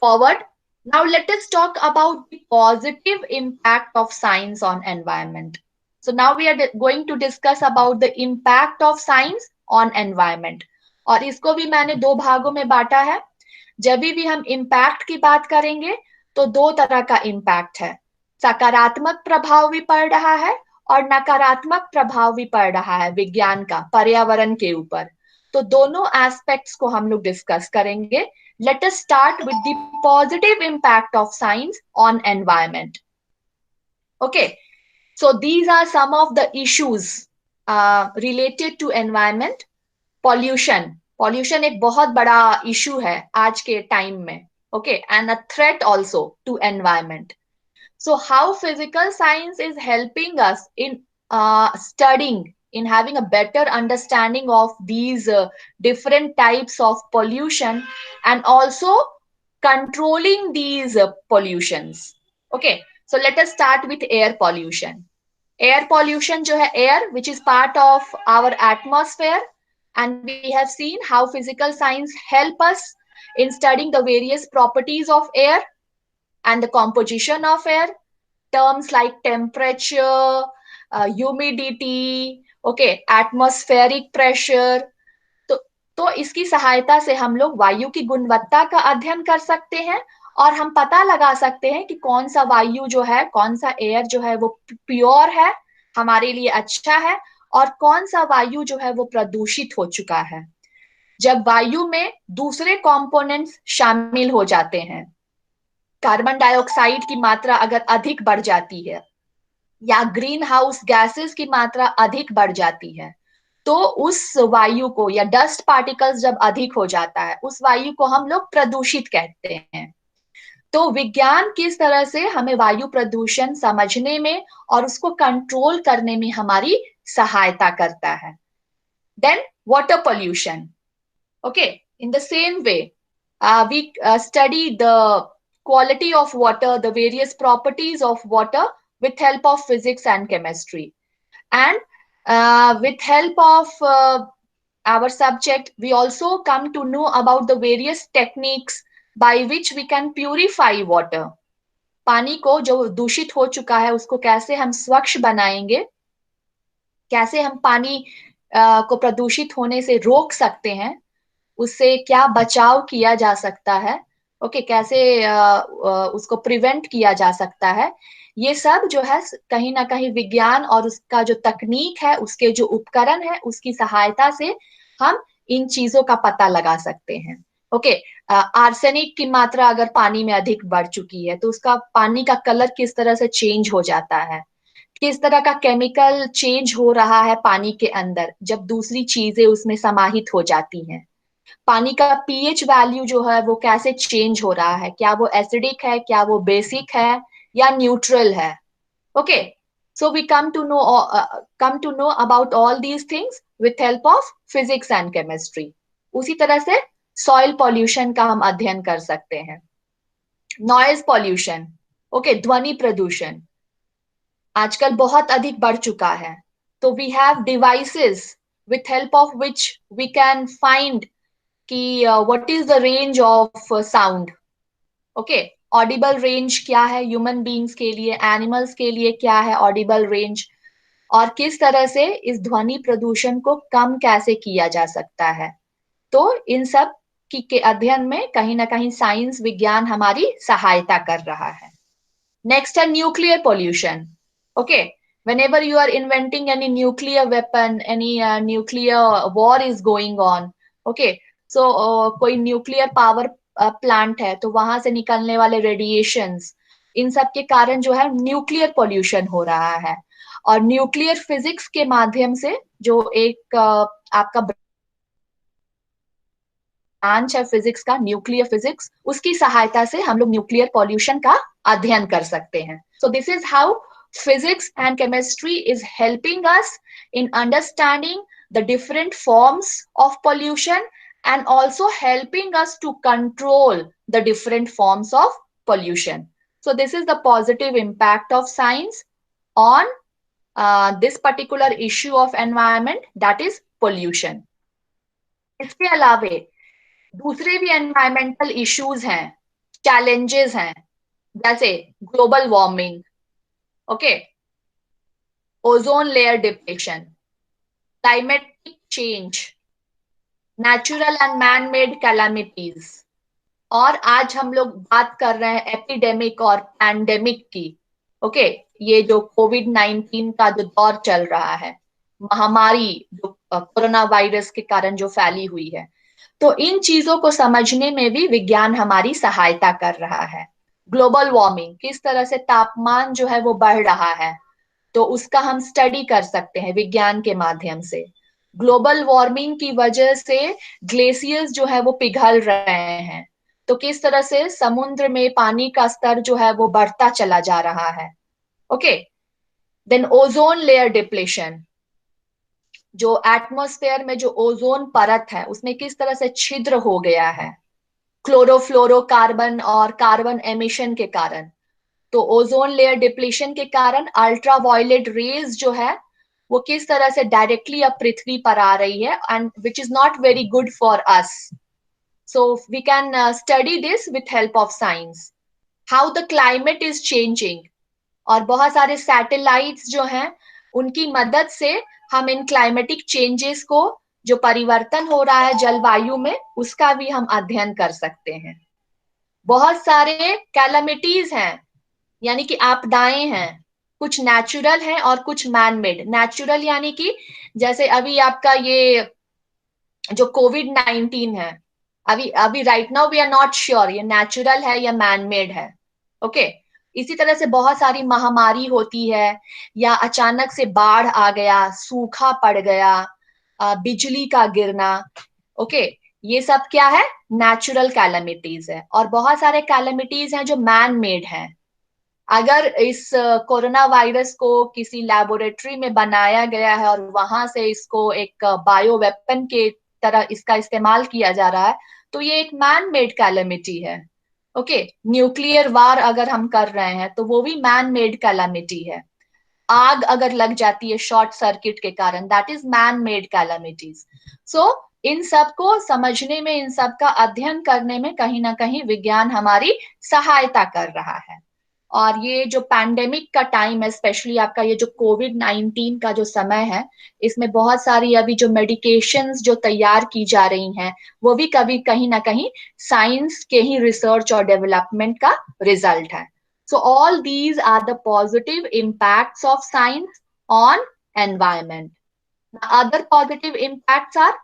forward, now let us talk about the positive impact of science on environment. So now we are going to discuss about the impact of science on environment. और इसको भी मैंने दो भागों में बांटा है। जब भी हम इम्पैक्ट की बात करेंगे तो दो तरह का इम्पैक्ट है, सकारात्मक प्रभाव भी पड़ रहा है और नकारात्मक प्रभाव भी पड़ रहा है विज्ञान का पर्यावरण के ऊपर। तो दोनों एस्पेक्ट्स को हम लोग डिस्कस करेंगे। Let us start with the positive impact of science on environment. Okay, so these are some of the issues related to environment. Pollution, pollution एक बहुत बड़ा इशू है आज के टाइम में। Okay, and a threat also to environment. So how physical science is helping us in studying, in having a better understanding of these different types of pollution, and also controlling these pollutions. Okay, so let us start with air pollution. Air pollution जो है, air which is part of our atmosphere, and we have seen how physical science help us in studying the various properties of air and the composition of air. Terms like temperature, humidity, okay, atmospheric pressure. तो इसकी सहायता से हम लोग वायु की गुणवत्ता का अध्ययन कर सकते हैं, और हम पता लगा सकते हैं कि कौन सा वायु जो है, कौन सा एयर जो है वो प्योर है, हमारे लिए अच्छा है, और कौन सा वायु जो है वो प्रदूषित हो चुका है। जब वायु में दूसरे कंपोनेंट्स शामिल हो जाते हैं, कार्बन डाइऑक्साइड की मात्रा अगर अधिक बढ़ जाती है या ग्रीन हाउस गैसेस की मात्रा अधिक बढ़ जाती है, तो उस वायु को, या डस्ट पार्टिकल्स जब अधिक हो जाता है, उस वायु को हम लोग प्रदूषित कहते हैं। तो विज्ञान किस तरह से हमें वायु प्रदूषण समझने में और उसको कंट्रोल करने में हमारी सहायता करता है। Then water pollution. Okay, in the same way we study the quality of water, the various properties of water with help of physics and chemistry. And with help of our subject, we also come to know about the various techniques by which we can purify water. पानी को जो दूषित हो चुका है उसको कैसे हम स्वच्छ बनाएंगे, कैसे हम पानी को प्रदूषित होने से रोक सकते हैं, उससे क्या बचाव किया जा सकता है, ओके, कैसे उसको प्रिवेंट किया जा सकता है, ये सब जो है कहीं ना कहीं विज्ञान और उसका जो तकनीक है, उसके जो उपकरण है, उसकी सहायता से हम इन चीजों का पता लगा सकते हैं। ओके, आर्सेनिक की मात्रा अगर पानी में अधिक बढ़ चुकी है तो उसका पानी का कलर किस तरह से चेंज हो जाता है, किस तरह का केमिकल चेंज हो रहा है पानी के अंदर जब दूसरी चीजें उसमें समाहित हो जाती हैं। पानी का पीएच वैल्यू जो है वो कैसे चेंज हो रहा है, क्या वो एसिडिक है, क्या वो बेसिक है, या न्यूट्रल है। Okay, so we come to know about all these things with help of physics and chemistry. उसी तरह से सॉइल पॉल्यूशन का हम अध्ययन कर सकते हैं। नॉइज पॉल्यूशन, ओके, ध्वनि प्रदूषण आजकल बहुत अधिक बढ़ चुका है। तो we have devices with help of which we can find कि what is the range of sound. Okay, audible range क्या है ह्यूमन बींग्स के लिए, एनिमल्स के लिए क्या है ऑडिबल रेंज, और किस तरह से इस ध्वनि प्रदूषण को कम कैसे किया जा सकता है। तो इन सब के अध्ययन में कहीं ना कहीं साइंस, विज्ञान हमारी सहायता कर रहा है। नेक्स्ट है nuclear pollution. Okay, whenever you are inventing any nuclear weapon, any nuclear war is going on, okay, so कोई न्यूक्लियर पावर प्लांट है तो वहां से निकलने वाले रेडिएशंस, इन सब के कारण जो है न्यूक्लियर पोल्यूशन हो रहा है। और न्यूक्लियर फिजिक्स के माध्यम से जो एक आपका ब्रांच है फिजिक्स का, न्यूक्लियर फिजिक्स, उसकी सहायता से हम लोग न्यूक्लियर पोल्यूशन का अध्ययन कर सकते हैं। So this is how physics and chemistry is helping us in understanding the different forms of pollution and also helping us to control the different forms of pollution. So this is the positive impact of science on this particular issue of environment, that is pollution. इसके अलावे दूसरे भी environmental issues हैं, challenges हैं, जैसे global warming, okay, ozone layer depletion, climatic change, natural and man-made calamities, और आज हम लोग बात कर रहे हैं एपिडेमिक और पैंडेमिक की। ओके, ये जो कोविड-19 का जो दौर चल रहा है, महामारी जो कोरोना वायरस के कारण जो फैली हुई है, तो इन चीजों को समझने में भी विज्ञान हमारी सहायता कर रहा है। ग्लोबल वार्मिंग, किस तरह से तापमान जो है वो बढ़ रहा है, तो उसका हम स्टडी कर सकते हैं विज्ञान के माध्यम से। ग्लोबल वार्मिंग की वजह से ग्लेशियर्स जो है वो पिघल रहे हैं, तो किस तरह से समुद्र में पानी का स्तर जो है वो बढ़ता चला जा रहा है। Okay, then ozone layer depletion, जो एटमॉस्फेयर में जो ओजोन परत है उसमें किस तरह से छिद्र हो गया है क्लोरोफ्लोरोकार्बन और कार्बन एमिशन के कारण। तो ओजोन लेयर डिप्लीशन के कारण अल्ट्रा वायलेट रेज जो है वो किस तरह से डायरेक्टली अब पृथ्वी पर आ रही है, and which is not very good for us. So we can study this with help of science, how the climate is changing, और बहुत सारे सैटेलाइट्स जो हैं उनकी मदद से हम इन क्लाइमेटिक चेंजेस को, जो परिवर्तन हो रहा है जलवायु में, उसका भी हम अध्ययन कर सकते हैं। बहुत सारे कैलामिटीज हैं, यानी कि आपदाएं हैं, कुछ नेचुरल है और कुछ मैन मेड। नेचुरल यानी कि जैसे अभी आपका ये जो कोविड-19 है, अभी right now we are not sure ये नेचुरल है या मैन मेड है। ओके, इसी तरह से बहुत सारी महामारी होती है, या अचानक से बाढ़ आ गया, सूखा पड़ गया, बिजली का गिरना, ओके, ये सब क्या है, नेचुरल कैलेमिटीज है। और बहुत सारे कैलेमिटीज हैं जो मैन मेड हैं। अगर इस कोरोना वायरस को किसी लेबोरेटरी में बनाया गया है और वहां से इसको एक बायो वेपन के तरह इसका इस्तेमाल किया जा रहा है, तो ये एक मैन मेड कैलेमिटी है। ओके, न्यूक्लियर वार अगर हम कर रहे हैं तो वो भी मैन मेड कैलेमिटी है। आग अगर लग जाती है शॉर्ट सर्किट के कारण, that is man made calamities. So इन सब को समझने में, इन सब का अध्ययन करने में कहीं ना कहीं विज्ञान हमारी सहायता कर रहा है। और ये जो पैंडेमिक का टाइम है, स्पेशली आपका ये जो कोविड-19 का जो समय है, इसमें बहुत सारी अभी जो मेडिकेशंस जो तैयार की जा रही हैं, वो भी कभी कहीं ना कहीं साइंस के ही रिसर्च और डेवलपमेंट का रिजल्ट है। So all these are the positive impacts of science on environment. The other positive impacts are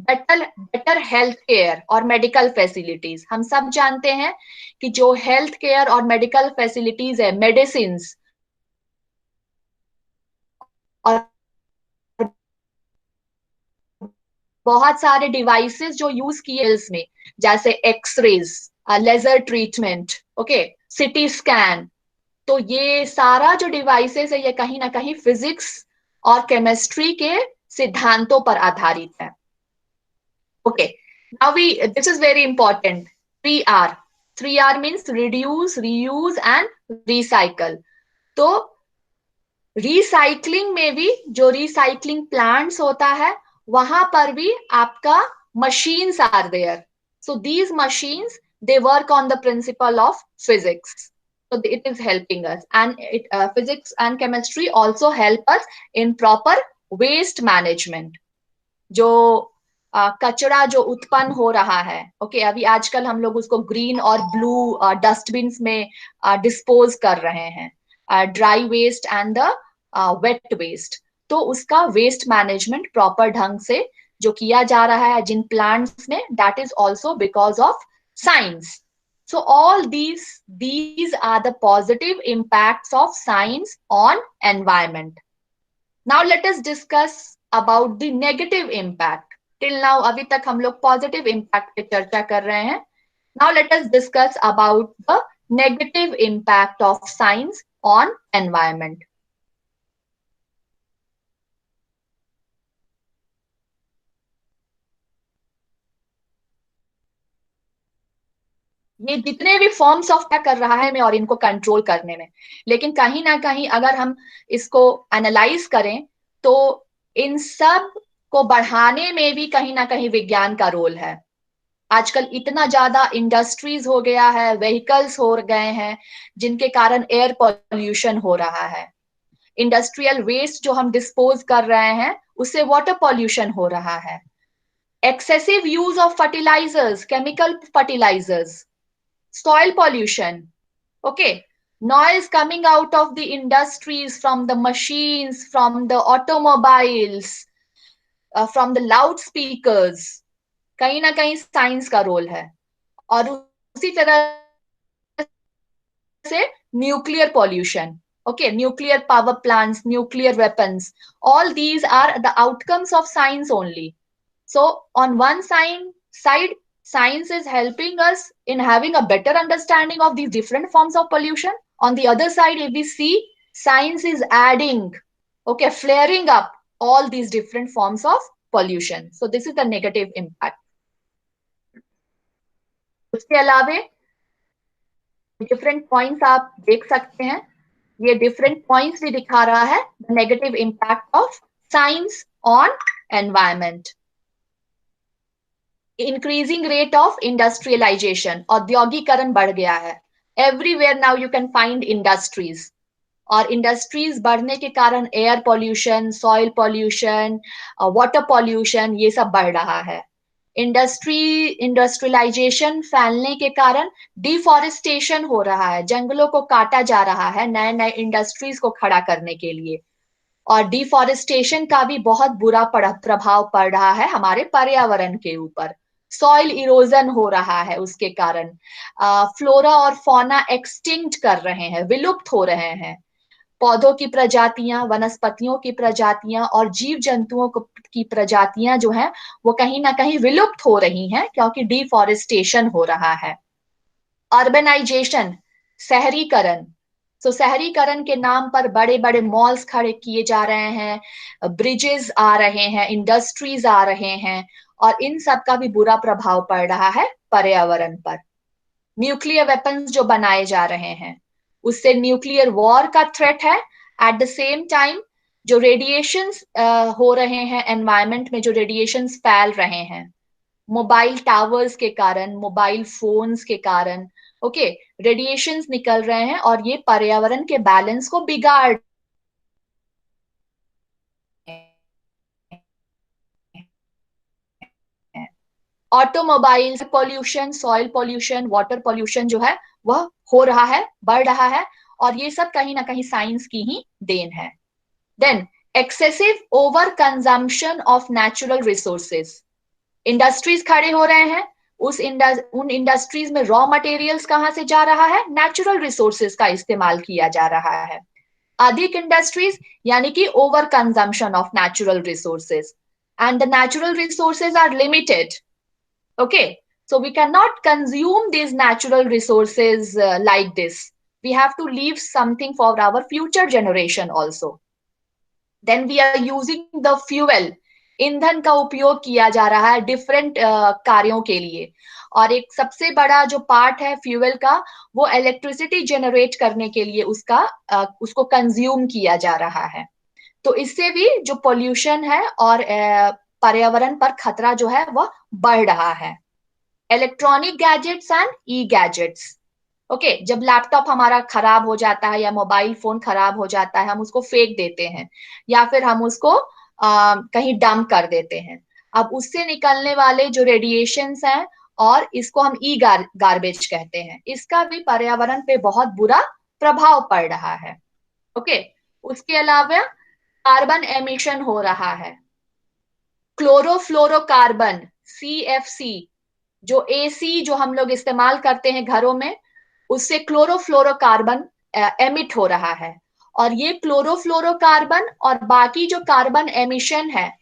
better health care और medical facilities. हम सब जानते हैं कि जो health care और medical facilities है, medicines और बहुत सारे डिवाइसेस जो यूज किए इसमें, जैसे x rays, laser treatment, okay, CT scan, तो ये सारा जो डिवाइसेस है ये कहीं ना कहीं फिजिक्स और केमिस्ट्री के सिद्धांतों पर आधारित है। Okay, now we, this is very important, 3R। 3R means reduce, reuse and recycle. तो रिसाइकलिंग में भी जो रिसाइकलिंग प्लांट्स होता है, वहां पर भी आपका machines are there. So these machines, they work on the principle of physics. So it is helping us, and physics and chemistry also help us in proper waste management. जो कचरा जो उत्पन्न हो रहा है, ओके, अभी आजकल हम लोग उसको ग्रीन और ब्लू डस्टबिन में डिस्पोज कर रहे हैं, dry waste and the wet waste. तो उसका वेस्ट मैनेजमेंट प्रॉपर ढंग से जो किया जा रहा है जिन प्लांट्स में, that is also because of science. So all these are the positive impacts of science on environment. Now let us discuss about the negative impact. Till now अभी तक हम लोग positive impact पे चर्चा कर रहे हैं. Now let us discuss about the negative impact of science on environment. ये जितने भी फॉर्म्स ऑफ क्या कर रहा है में और इनको कंट्रोल करने में, लेकिन कहीं ना कहीं अगर हम इसको एनालाइज करें तो इन सब को बढ़ाने में भी कहीं ना कहीं विज्ञान का रोल है। आजकल इतना ज्यादा इंडस्ट्रीज हो गया है, व्हीकल्स हो गए हैं, जिनके कारण एयर पॉल्यूशन हो रहा है। इंडस्ट्रियल वेस्ट जो हम डिस्पोज कर रहे हैं, उससे वाटर पॉल्यूशन हो रहा है। Excessive use of fertilisers, chemical fertilisers, soil pollution, okay, noise coming out of the industries, from the machines, from the automobiles, from the loudspeakers, कहीं ना कहीं साइंस का रोल है। और उसी तरह से nuclear pollution, okay, nuclear power plants, nuclear weapons, all these are the outcomes of science only. So on one side, science is helping us in having a better understanding of these different forms of pollution. On the other side, if we see, science is adding, okay, flaring up all these different forms of pollution. So this is the negative impact. उसके अलावे डिफरेंट पॉइंट्स आप देख सकते हैं, ये डिफरेंट पॉइंट्स भी दिखा रहा है negative impact of science on environment. Increasing rate of industrialisation, औद्योगिकरण बढ़ गया है। Everywhere now you can find industries, और इंडस्ट्रीज बढ़ने के कारण air pollution, soil pollution, water pollution, ये सब बढ़ रहा है। इंडस्ट्रियलाइजेशन फैलने के कारण डिफॉरेस्टेशन हो रहा है, जंगलों को काटा जा रहा है नए नए इंडस्ट्रीज को खड़ा करने के लिए। और डिफॉरेस्टेशन का भी बहुत बुरा प्रभाव पड़ रहा है हमारे पर्यावरण के ऊपर। सॉइल इरोजन हो रहा है उसके कारण, फ्लोरा और फौना एक्सटिंक्ट कर रहे हैं, विलुप्त हो रहे हैं। पौधों की प्रजातियां, वनस्पतियों की प्रजातियां और जीव जंतुओं की प्रजातियां जो हैं वो कहीं ना कहीं विलुप्त हो रही हैं, क्योंकि डिफॉरेस्टेशन हो रहा है। अर्बनाइजेशन, शहरीकरण। शहरीकरण के नाम पर बड़े बड़े मॉल्स खड़े किए जा रहे हैं, ब्रिजेस आ रहे हैं, इंडस्ट्रीज आ रहे हैं, और इन सब का भी बुरा प्रभाव पड़ रहा है पर्यावरण पर। न्यूक्लियर वेपन्स जो बनाए जा रहे हैं, उससे न्यूक्लियर वॉर का थ्रेट है। एट द सेम टाइम जो रेडिएशंस हो रहे हैं एनवायरमेंट में, जो रेडिएशंस फैल रहे हैं मोबाइल टावर्स के कारण, मोबाइल फोन्स के कारण, ओके, रेडिएशंस निकल रहे हैं और ये पर्यावरण के बैलेंस को बिगाड़ automobile pollution, soil pollution, water pollution जो है वह हो रहा है, बढ़ रहा है, और ये सब कहीं ना कहीं साइंस की ही देन है। Then excessive over consumption of natural resources. Industries खड़े हो रहे हैं, उन इंडस्ट्रीज में रॉ मटेरियल्स कहां से जा रहा है? नेचुरल रिसोर्सेज का इस्तेमाल किया जा रहा है। अधिक इंडस्ट्रीज यानी कि over consumption of natural resources, and the natural resources are limited. Okay, so we cannot consume these natural resources like this. We have to leave something for our future generation also. Then we are using the fuel. ईंधन का उपयोग किया जा रहा है डिफरेंट कार्यों के लिए, और एक सबसे बड़ा जो पार्ट है फ्यूल का, वो इलेक्ट्रिसिटी जनरेट करने के लिए उसको कंज्यूम किया जा रहा है। तो इससे भी जो पोल्यूशन है और पर्यावरण पर खतरा जो है वह बढ़ रहा है। Electronic gadgets and E gadgets. Okay, जब लैपटॉप हमारा खराब हो जाता है या मोबाइल फोन खराब हो जाता है, हम उसको फेंक देते हैं या फिर हम उसको कहीं डंप कर देते हैं। अब उससे निकलने वाले जो रेडिएशंस हैं, और इसको हम ई गार्बेज कहते हैं, इसका भी पर्यावरण पे बहुत बुरा प्रभाव पड़ रहा है। ओके, उसके अलावा कार्बन एमिशन हो रहा है। क्लोरोफ्लोरोकार्बन, CFC, जो AC जो हम लोग इस्तेमाल करते हैं घरों में, उससे क्लोरोफ्लोरोकार्बन एमिट हो रहा है, और ये क्लोरोफ्लोरोकार्बन और बाकी जो कार्बन एमिशन है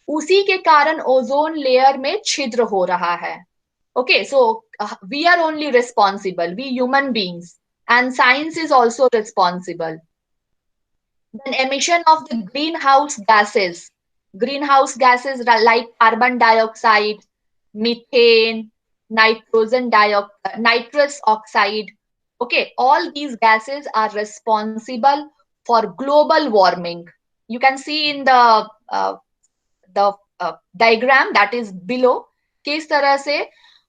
उसी के कारण ओजोन लेयर में छिद्र हो रहा है। Okay, so we are only responsible, we human beings, and science is also responsible. Then emission of the greenhouse gases like carbon dioxide, methane, nitrous oxide. Okay, all these gases are responsible for global warming. You can see in the diagram that is below किस तरह से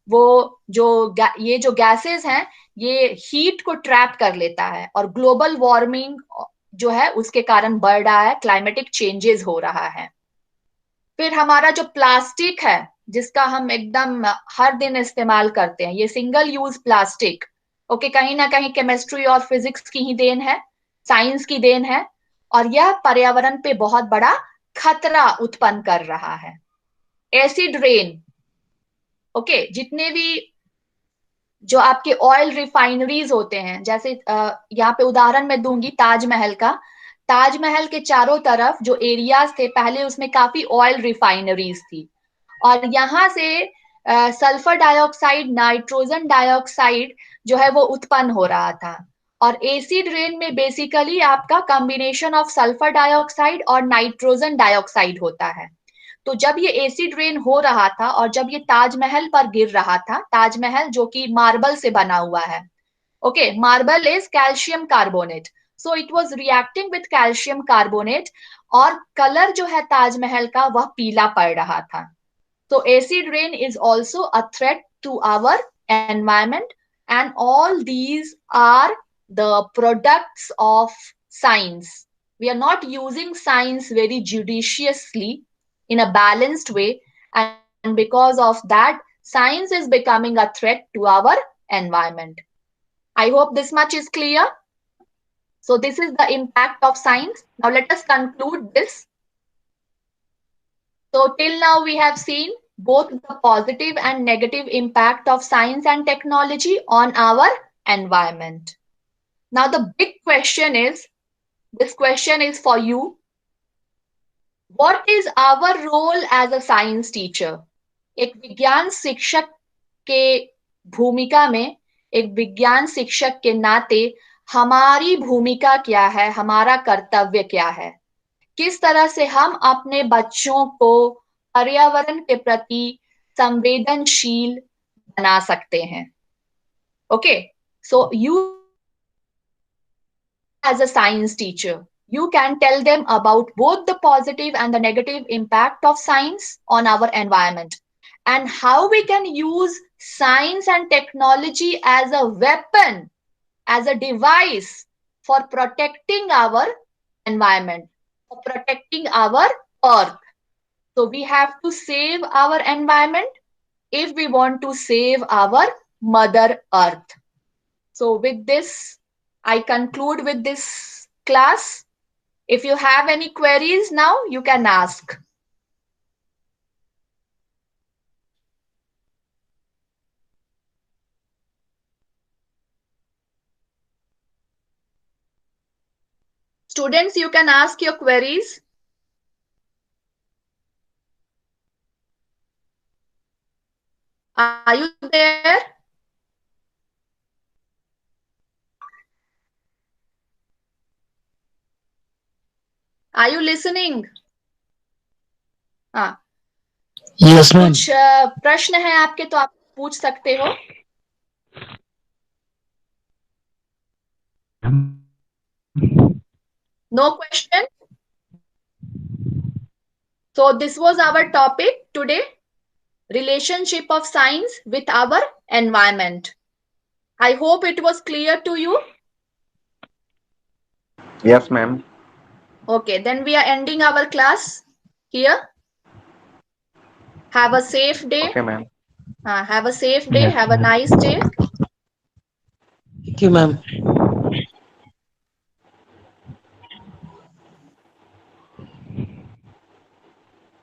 ये जो गैसेस हैं ये हीट को ट्रैप कर लेता है, और ग्लोबल वार्मिंग जो है उसके कारण बढ़ रहा है, क्लाइमेटिक चेंजेस हो रहा है। फिर हमारा जो प्लास्टिक है जिसका हम एकदम हर दिन इस्तेमाल करते हैं, ये सिंगल यूज प्लास्टिक, ओके, कहीं ना कहीं केमिस्ट्री और फिजिक्स की ही देन है, साइंस की देन है, और यह पर्यावरण पे बहुत बड़ा खतरा उत्पन्न कर रहा है। एसिड रेन, ओके, जितने भी जो आपके ऑयल रिफाइनरीज होते हैं, जैसे यहाँ पे उदाहरण मैं दूंगी ताजमहल का। ताजमहल के चारों तरफ जो एरियाज थे पहले, उसमें काफी ऑयल रिफाइनरीज थी, और यहाँ से सल्फर डाइऑक्साइड, नाइट्रोजन डाइऑक्साइड जो है वो उत्पन्न हो रहा था। और एसिड रेन में बेसिकली आपका कॉम्बिनेशन ऑफ सल्फर डाइऑक्साइड और नाइट्रोजन डाइऑक्साइड होता है। तो जब ये एसिड रेन हो रहा था और जब ये ताजमहल पर गिर रहा था, ताजमहल जो कि मार्बल से बना हुआ है, okay, marble is calcium carbonate, so it was reacting with calcium carbonate, और कलर जो है ताजमहल का वह पीला पड़ रहा था। तो acid rain is also a threat to our environment, and all these are the products of science. We are not using science very judiciously in a balanced way, and because of that science is becoming a threat to our environment. I hope this much is clear. So this is the impact of science. Now let us conclude this. So till now we have seen both the positive and negative impact of science and technology on our environment. Now the big question is, This question is for you. What is our role as a science teacher? एक विज्ञान शिक्षक के भूमिका में, एक विज्ञान शिक्षक के नाते हमारी भूमिका क्या है, हमारा कर्तव्य क्या है, किस तरह से हम अपने बच्चों को पर्यावरण के प्रति संवेदनशील बना सकते हैं. Okay, so you as a science teacher, you can tell them about both the positive and the negative impact of science on our environment and how we can use science and technology as a weapon, as a device for protecting our environment, for protecting our earth. So we have to save our environment if we want to save our mother earth. So with this, I conclude with this class. If you have any queries now, you can ask. Students, you can ask your queries. Are you there? Are you listening? हाँ, Yes, ma'am. कुछ प्रश्न है आपके तो आप पूछ सकते हो. No question? So this was our topic today, relationship of science with our environment. I hope it was clear to you. Yes, ma'am. Okay, then we are ending our class here. Have a safe day. Okay, ma'am. Have a safe day. Yes, Have a ma'am. nice day. Thank you, ma'am.